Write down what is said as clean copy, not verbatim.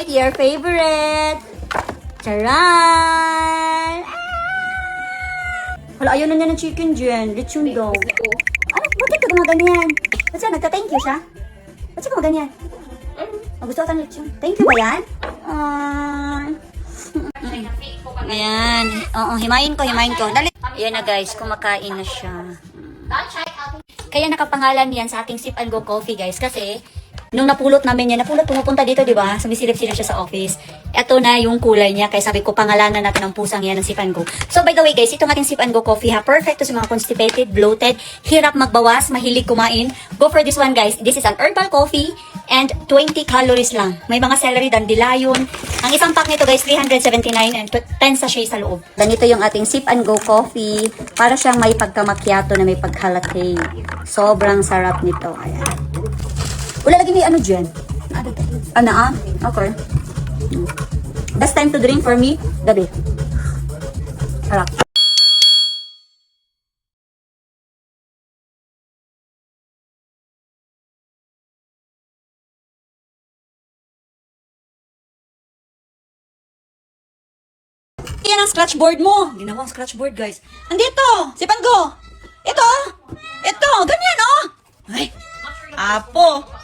favorite, your favorite. Charan! Wala, ayaw na niya ng chicken dyan. Lechon daw. Ano, bakit ka gumaganyan? Ba't siya, nagta-thank you siya? Ba't siya gumaganyan? Gusto ka ng lechon? Thank you ba yan? Ayan. Oo, himayin ko. Dali. Ayan na guys, kumakain na siya. Kaya nakapangalan yan sa ating Sip and Go Coffee guys. Kasi, nung napulot namin yan, pumupunta dito, di ba? Sumisilip-silip siya sa office. Ito na yung kulay niya. Kaya sabi ko, pangalanan natin ang pusang yan ng Sip and Go. So, by the way guys, itong ating Sip and Go Coffee ha, perfect to sa mga constipated, bloated, hirap magbawas, mahilig kumain. Go for this one guys. This is an herbal coffee and 20 calories lang. May mga celery, dandelion. Ang isang pack nito guys, 379 and 10 sachet sa loob. Ganito yung ating Sip and Go Coffee. Para siyang may pagka-macchiato na may pagka-latte. Sobrang sarap nito. Ayan. Wala lagi may ano dyan. Okay. Best time to drink for me, gabi. Sarap. Yan ang scratch board mo. Ginawang scratch board, guys. Andito! Sipan ko! Ito! Ganyan, oh! Ay! Apo!